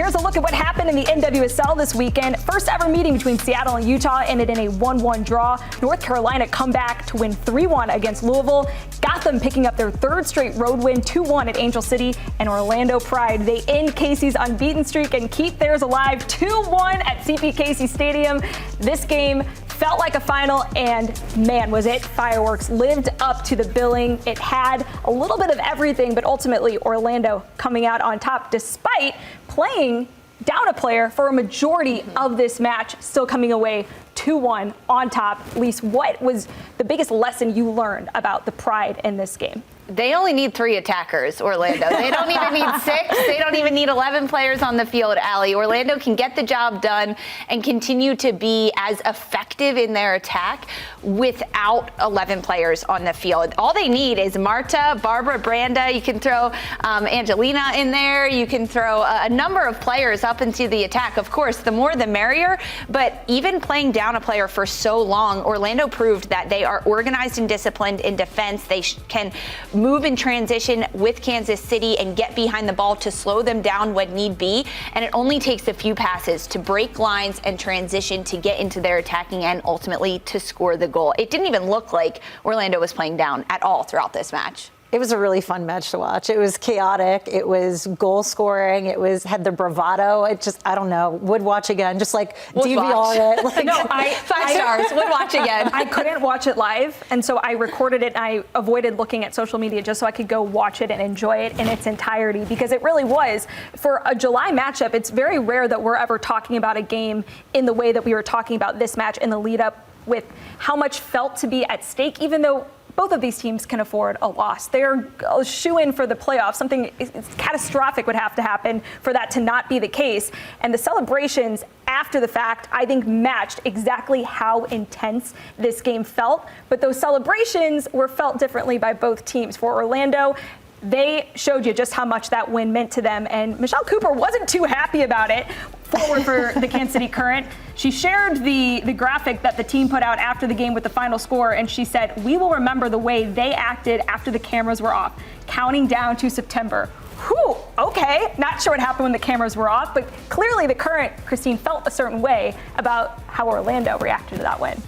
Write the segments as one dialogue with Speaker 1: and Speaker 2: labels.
Speaker 1: here's a look at what happened in the NWSL this weekend. First ever meeting between Seattle and Utah ended in a 1-1 draw. North Carolina come back to win 3-1 against Louisville. Gotham picking up their third straight road win, 2-1 at Angel City. And Orlando Pride, they end Casey's unbeaten streak and keep theirs alive, 2-1 at CP Casey Stadium. This game felt like a final, and man, was it fireworks. Lived up to the billing. It had a little bit of everything, but ultimately Orlando coming out on top despite playing down a player for a majority of this match, still coming away 2-1 on top. Lise, what was the biggest lesson you learned about the Pride in this game?
Speaker 2: They only need 3 attackers, Orlando. They don't even need 6. They don't even need 11 players on the field, Allie. Orlando can get the job done and continue to be as effective in their attack without 11 players on the field. All they need is Marta, Barbara, Branda. You can throw Angelina in there. You can throw a number of players up into the attack. Of course, the more the merrier. But even playing down a player for so long, Orlando proved that they are organized and disciplined in defense. They can move in transition with Kansas City and get behind the ball to slow them down when need be. And it only takes a few passes to break lines and transition to get into their attacking end, ultimately to score the goal. It didn't even look like Orlando was playing down at all throughout this match.
Speaker 3: It was a really fun match to watch. It was chaotic. It was goal scoring. It had the bravado. It just, I don't know, would watch again, just like DVR it. Like,
Speaker 2: no, 5 stars, would watch again.
Speaker 1: I couldn't watch it live, and so I recorded it, and I avoided looking at social media just so I could go watch it and enjoy it in its entirety, because it really was, for a July matchup, it's very rare that we're ever talking about a game in the way that we were talking about this match in the lead up, with how much felt to be at stake, even though both of these teams can afford a loss. They're a shoo-in for the playoffs. Something catastrophic would have to happen for that to not be the case. And the celebrations after the fact, I think, matched exactly how intense this game felt. But those celebrations were felt differently by both teams. For Orlando, they showed you just how much that win meant to them. And Michelle Cooper wasn't too happy about it. Forward for the Kansas City Current, she shared the graphic that the team put out after the game with the final score, and she said, "We will remember the way they acted after the cameras were off, counting down to September." Whew, okay, not sure what happened when the cameras were off, but clearly the Current, Christine, felt a certain way about how Orlando reacted to that win.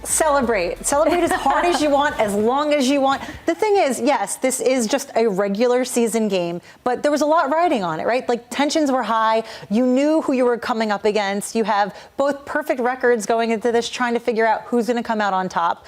Speaker 3: Celebrate as hard as you want, as long as you want. The thing is, yes, this is just a regular season game, but there was a lot riding on it, right? Like, tensions were high. You knew who you were coming up against. You have both perfect records going into this, trying to figure out who's going to come out on top.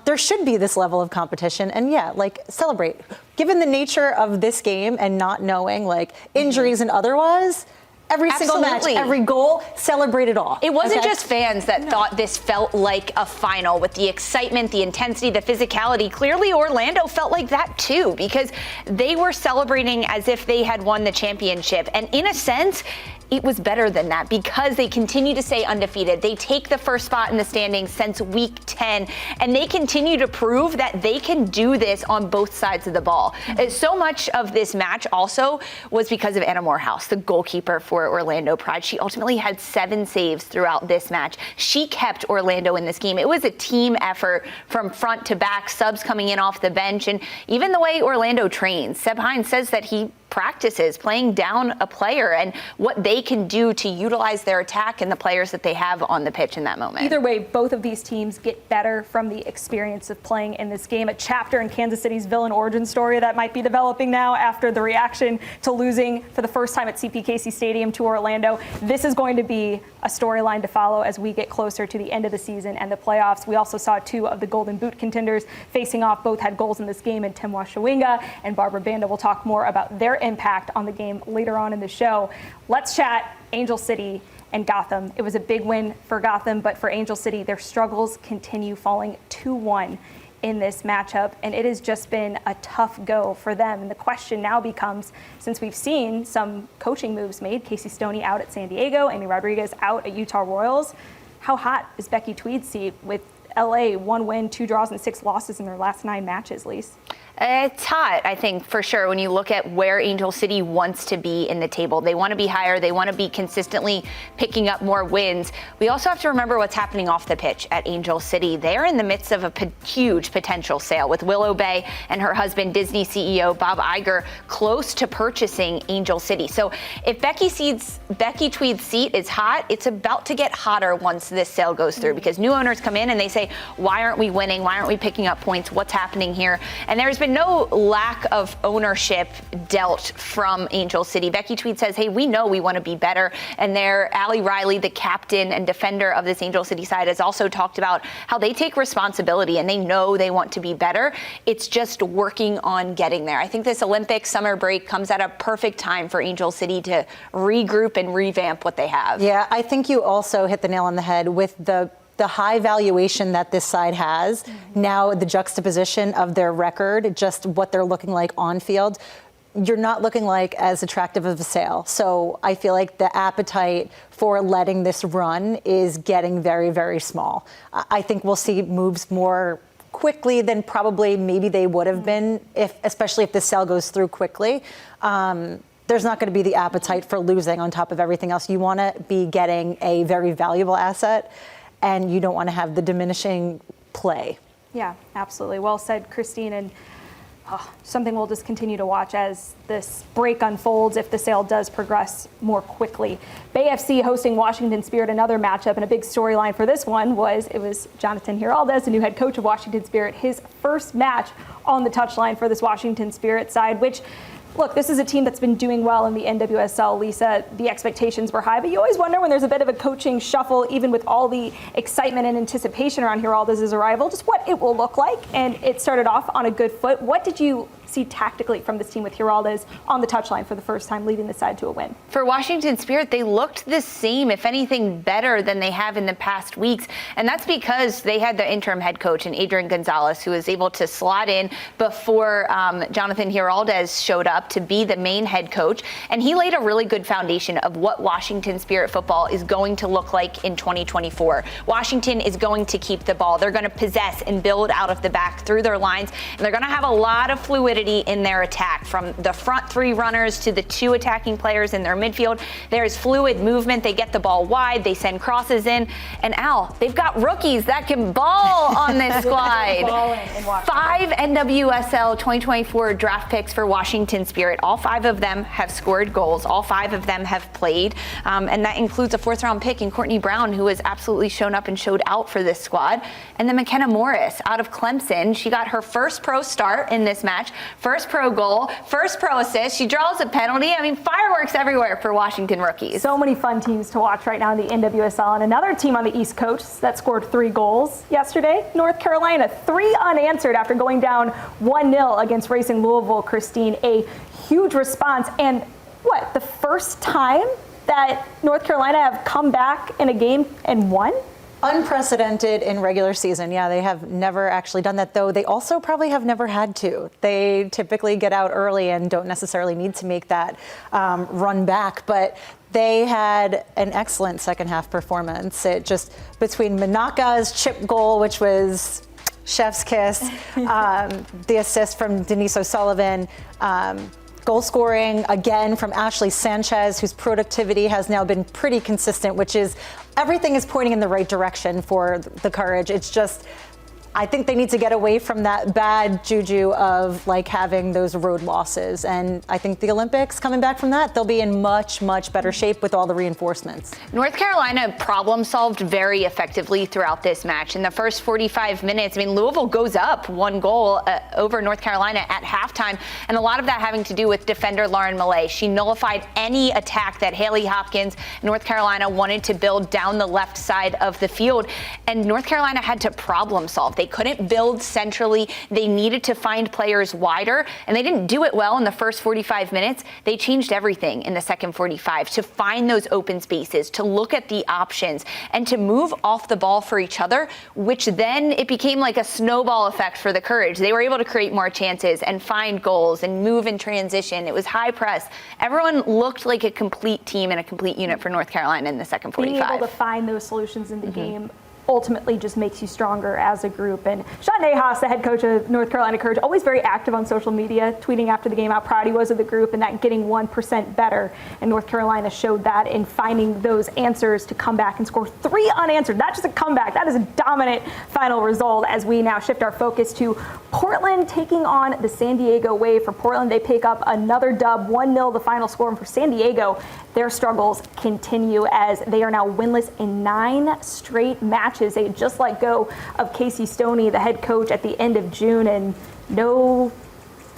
Speaker 3: There should be this level of competition, and yeah, like, celebrate. Given the nature of this game and not knowing, like, injuries and otherwise, every single match, every goal, celebrate it all.
Speaker 2: It wasn't just fans that thought this felt like a final with the excitement, the intensity, the physicality. Clearly, Orlando felt like that too, because they were celebrating as if they had won the championship. And in a sense, it was better than that because they continue to stay undefeated. They take the first spot in the standings since week 10, and they continue to prove that they can do this on both sides of the ball. So much of this match also was because of Anna Morehouse, the goalkeeper for Orlando Pride. She ultimately had 7 saves throughout this match. She kept Orlando in this game. It was a team effort from front to back, subs coming in off the bench, and even the way Orlando trains. Seb Hines says that he practices playing down a player and what they can do to utilize their attack and the players that they have on the pitch in that moment.
Speaker 1: Either way, both of these teams get better from the experience of playing in this game. A chapter in Kansas City's villain origin story that might be developing now after the reaction to losing for the first time at CP Casey Stadium to Orlando. This is going to be a storyline to follow as we get closer to the end of the season and the playoffs. We also saw 2 of the Golden Boot contenders facing off. Both had goals in this game, and Timwa Shawinga and Barbara Banda will talk more about their impact on the game later on in the show. Let's chat Angel City and Gotham. It was a big win for Gotham, but for Angel City, their struggles continue, falling 2-1 in this matchup, and it has just been a tough go for them. And the question now becomes, since we've seen some coaching moves made, Casey Stoney out at San Diego, Amy Rodriguez out at Utah Royals, how hot is Becky Tweed's seat with LA 1 win, 2 draws, and 6 losses in their last 9 matches, Lise?
Speaker 2: It's hot, I think, for sure, when you look at where Angel City wants to be in the table. They want to be higher. They want to be consistently picking up more wins. We also have to remember what's happening off the pitch at Angel City. They're in the midst of a huge potential sale with Willow Bay and her husband, Disney CEO Bob Iger, close to purchasing Angel City. So if Becky Tweed's seat is hot, it's about to get hotter once this sale goes through, because new owners come in and they say, why aren't we winning? Why aren't we picking up points? What's happening here? And there's been no lack of ownership dealt from Angel City. Becky Tweed says, hey, we know we want to be better. And there, Allie Riley, the captain and defender of this Angel City side, has also talked about how they take responsibility and they know they want to be better. It's just working on getting there. I think this Olympic summer break comes at a perfect time for Angel City to regroup and revamp what they have.
Speaker 3: Yeah, I think you also hit the nail on the head with the high valuation that this side has. Now the juxtaposition of their record, just what they're looking like on field, you're not looking like as attractive of a sale. So I feel like the appetite for letting this run is getting very, very small. I think we'll see moves more quickly than probably maybe they would have been, especially if the sale goes through quickly. There's not going to be the appetite for losing on top of everything else. You want to be getting a very valuable asset, and you don't want to have the diminishing play.
Speaker 1: Yeah, absolutely. Well said, Christine. And something we'll just continue to watch as this break unfolds if the sale does progress more quickly. Bay FC hosting Washington Spirit, another matchup, and a big storyline for this one was Jonathan Giraldez, the new head coach of Washington Spirit, his first match on the touchline for this Washington Spirit side, which, look, this is a team that's been doing well in the NWSL, Lisa. The expectations were high, but you always wonder when there's a bit of a coaching shuffle, even with all the excitement and anticipation around Giraldez's arrival, just what it will look like. And it started off on a good foot. What did you see tactically from this team with Giraldez on the touchline for the first time, leading the side to a win?
Speaker 2: For Washington Spirit, they looked the same, if anything better than they have in the past weeks. And that's because they had the interim head coach in Adrian Gonzalez, who was able to slot in before Jonathan Giraldez showed up to be the main head coach. And he laid a really good foundation of what Washington Spirit football is going to look like in 2024. Washington is going to keep the ball. They're going to possess and build out of the back through their lines. And they're going to have a lot of fluidity in their attack, from the front three runners to the two attacking players in their midfield. There's fluid movement. They get the ball wide. They send crosses in. And Al, they've got rookies that can ball on this squad. 5 NWSL 2024 draft picks for Washington Spirit. All 5 of them have scored goals. All 5 of them have played. And that includes a 4th-round pick in Courtney Brown, who has absolutely shown up and showed out for this squad. And then McKenna Morris out of Clemson. She got her first pro start in this match. First pro goal, first pro assist. She draws a penalty. I mean, fireworks everywhere for Washington rookies.
Speaker 1: So many fun teams to watch right now in the NWSL. And another team on the East Coast that scored 3 goals yesterday, North Carolina, 3 unanswered after going down 1-0 against Racing Louisville. Christine, a huge response. And the first time that North Carolina have come back in a game and won?
Speaker 3: Unprecedented in regular season. Yeah, they have never actually done that, though. They also probably have never had to. They typically get out early and don't necessarily need to make that run back. But they had an excellent second half performance. It just, between Manaka's chip goal, which was chef's kiss, the assist from Denise O'Sullivan, goal scoring again from Ashley Sanchez, whose productivity has now been pretty consistent, which is everything is pointing in the right direction for the Courage. It's just, I think they need to get away from that bad juju of having those road losses. And I think the Olympics, coming back from that, they'll be in much, much better shape with all the reinforcements.
Speaker 2: North Carolina problem solved very effectively throughout this match. In the first 45 minutes, Louisville goes up 1 goal over North Carolina at halftime. And a lot of that having to do with defender Lauren Millay. She nullified any attack that Haley Hopkins, North Carolina, wanted to build down the left side of the field. And North Carolina had to problem solve. They couldn't build centrally. They needed to find players wider, and they didn't do it well in the first 45 minutes. They changed everything in the second 45 to find those open spaces, to look at the options, and to move off the ball for each other, which then it became like a snowball effect for the Courage. They were able to create more chances and find goals and move in transition. It was high press. Everyone looked like a complete team and a complete unit for North Carolina in the second 45.
Speaker 1: Being able to find those solutions in the game ultimately just makes you stronger as a group. And Sean Nahas, the head coach of North Carolina Courage, always very active on social media, tweeting after the game how proud he was of the group and that getting 1% better. And North Carolina showed that in finding those answers to come back and score 3 unanswered. Not just a comeback, that is a dominant final result as we now shift our focus to Portland taking on the San Diego Wave. For Portland, they pick up another dub, 1-0 the final score. And for San Diego, their struggles continue as they are now winless in 9 straight matches. They just let go of Casey Stoney, the head coach, at the end of June, and no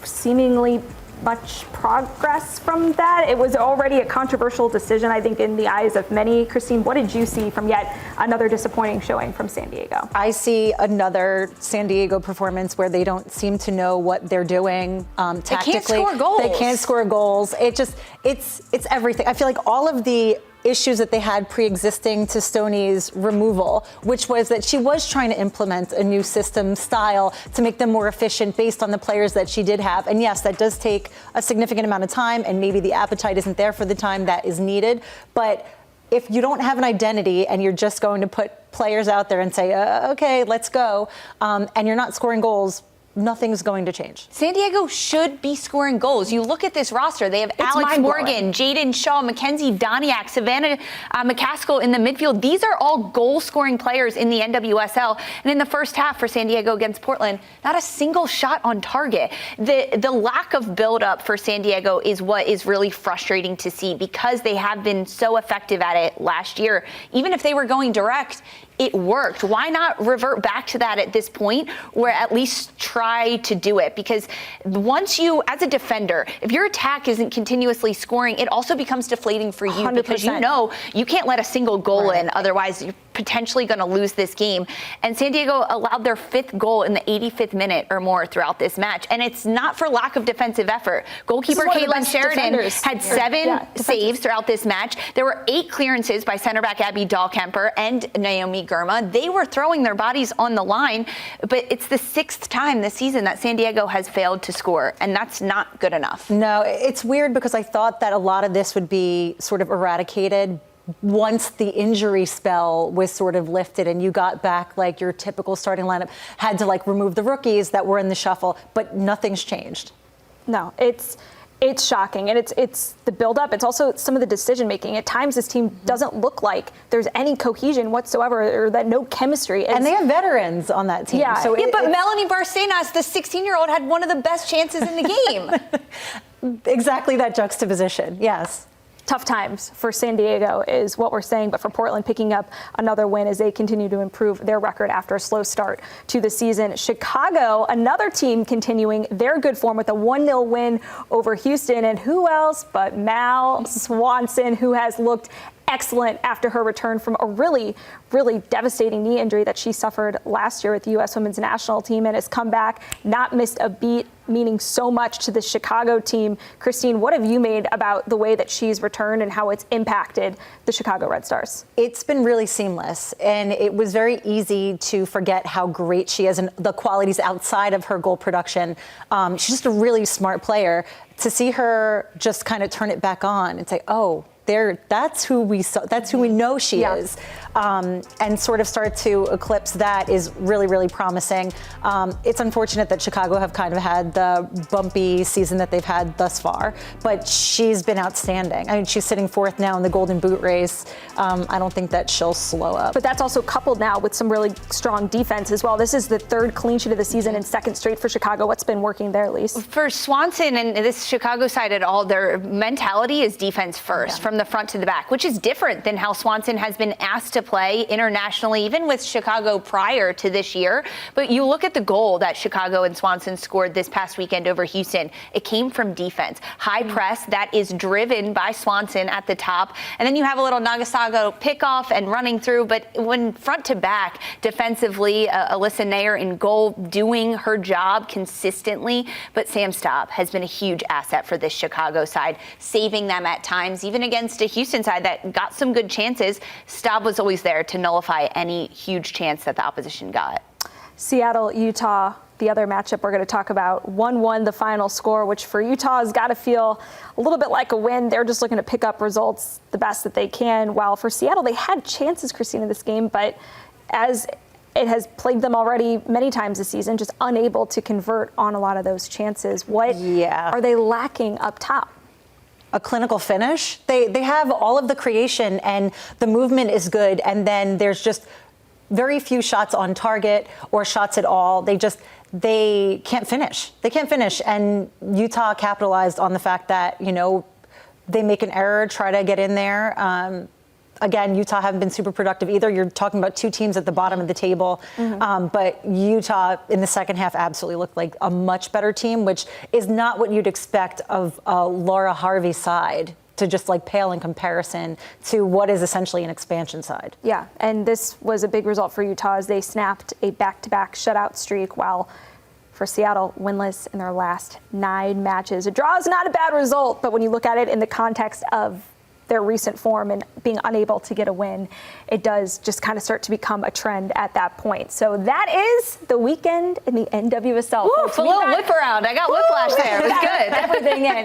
Speaker 1: seemingly much progress from that. It was already a controversial decision, I think, in the eyes of many. Christine, what did you see from yet another disappointing showing from San Diego?
Speaker 3: I see another San Diego performance where they don't seem to know what they're doing tactically.
Speaker 2: They can't score goals.
Speaker 3: They can't score goals. It's everything. I feel like all of the issues that they had pre-existing to Stoney's removal, which was that she was trying to implement a new system style to make them more efficient based on the players that she did have. And yes, that does take a significant amount of time, and maybe the appetite isn't there for the time that is needed. But if you don't have an identity and you're just going to put players out there and say, okay, let's go, and you're not scoring goals, nothing's going to change.
Speaker 2: San Diego should be scoring goals. You look at this roster. They have Alex Morgan, Jaden Shaw, Mackenzie Doniak, Savannah McCaskill in the midfield. These are all goal-scoring players in the NWSL. And in the first half for San Diego against Portland, not a single shot on target. The lack of build-up for San Diego is what is really frustrating to see because they have been so effective at it last year. Even if they were going direct, it worked. Why not revert back to that at this point, or at least try to do it? Because once you, as a defender, if your attack isn't continuously scoring, it also becomes deflating for you
Speaker 1: 100%.
Speaker 2: because you know you can't let a single goal in, otherwise you're potentially going to lose this game. And San Diego allowed their 5th goal in the 85th minute or more throughout this match, and it's not for lack of defensive effort. Goalkeeper Caitlin Sheridan had 7 saves throughout this match. There were 8 clearances by center back Abby Dahlkemper and Naomi Girma. They were throwing their bodies on the line, but it's the 6th time this season that San Diego has failed to score, and that's not good enough.
Speaker 3: No, it's weird because I thought that a lot of this would be sort of eradicated once the injury spell was sort of lifted and you got back like your typical starting lineup, had to like remove the rookies that were in the shuffle, but nothing's changed.
Speaker 1: No, it's shocking, and it's the build-up. It's also some of the decision-making. At times, this team doesn't look like there's any cohesion whatsoever, or that no chemistry.
Speaker 3: And they have veterans on that team.
Speaker 1: Yeah,
Speaker 3: so
Speaker 2: but Melanie Barcenas, the 16-year-old, had one of the best chances in the game.
Speaker 3: Exactly that juxtaposition, yes.
Speaker 1: Tough times for San Diego is what we're saying, but for Portland picking up another win as they continue to improve their record after a slow start to the season. Chicago, another team continuing their good form with a 1-0 win over Houston, and who else but Mal Swanson, who has looked excellent after her return from a really devastating knee injury that she suffered last year with the U.S. women's national team, and has come back, not missed a beat, meaning so much to the Chicago team. Christine, what have you made about the way that she's returned and how it's impacted the Chicago Red Stars? It's
Speaker 3: been really seamless, and it was very easy to forget how great she is and the qualities outside of her goal production. She's just a really smart player. To see her just kind of turn it back on and say, oh, that's who we saw. That's who we know she is, and sort of start to eclipse that is really promising. It's unfortunate that Chicago have kind of had the bumpy season that they've had thus far, but she's been outstanding. I mean, she's sitting 4th now in the Golden Boot race. I don't think that she'll slow up. But that's also coupled now with some really strong defense as well. This is the 3rd clean sheet of the season and 2nd straight for Chicago. What's been working there, Lise?
Speaker 2: For Swanson and this Chicago side at all, their mentality is defense first. From the front to the back, which is different than how Swanson has been asked to play internationally, even with Chicago prior to this year. But you look at the goal that Chicago and Swanson scored this past weekend over Houston. It came from defense. High press that is driven by Swanson at the top. And then you have a little Nagasago pickoff and running through. But when front to back, defensively, Alyssa Nair in goal doing her job consistently. But Sam Staub has been a huge asset for this Chicago side, saving them at times, even against a Houston side that got some good chances. Staub was always there to nullify any huge chance that the opposition got.
Speaker 1: Seattle, Utah, the other matchup we're going to talk about. 1-1 the final score, which for Utah has got to feel a little bit like a win. They're just looking to pick up results the best that they can. While for Seattle, they had chances, Christine, in this game, but as it has plagued them already many times this season, just unable to convert on a lot of those chances. What are they lacking up top?
Speaker 3: A clinical finish. They have all of the creation and the movement is good, and then there's just very few shots on target or shots at all. They can't finish. They can't finish, and Utah capitalized on the fact that, you know, they make an error, try to get in there. Again, Utah haven't been super productive either. You're talking about two teams at the bottom of the table. But Utah in the second half absolutely looked like a much better team, which is not what you'd expect of Laura Harvey's side, to just like pale in comparison to what is essentially an expansion side.
Speaker 1: Yeah, and this was a big result for Utah as they snapped a back-to-back shutout streak, while for Seattle, winless in their last 9 matches. A draw is not a bad result, but when you look at it in the context of their recent form and being unable to get a win, it does just kind of start to become a trend at that point. So that is the weekend in the NWSL.
Speaker 2: Ooh, a little whip around. I got whiplash there. It was good.
Speaker 1: Everything in.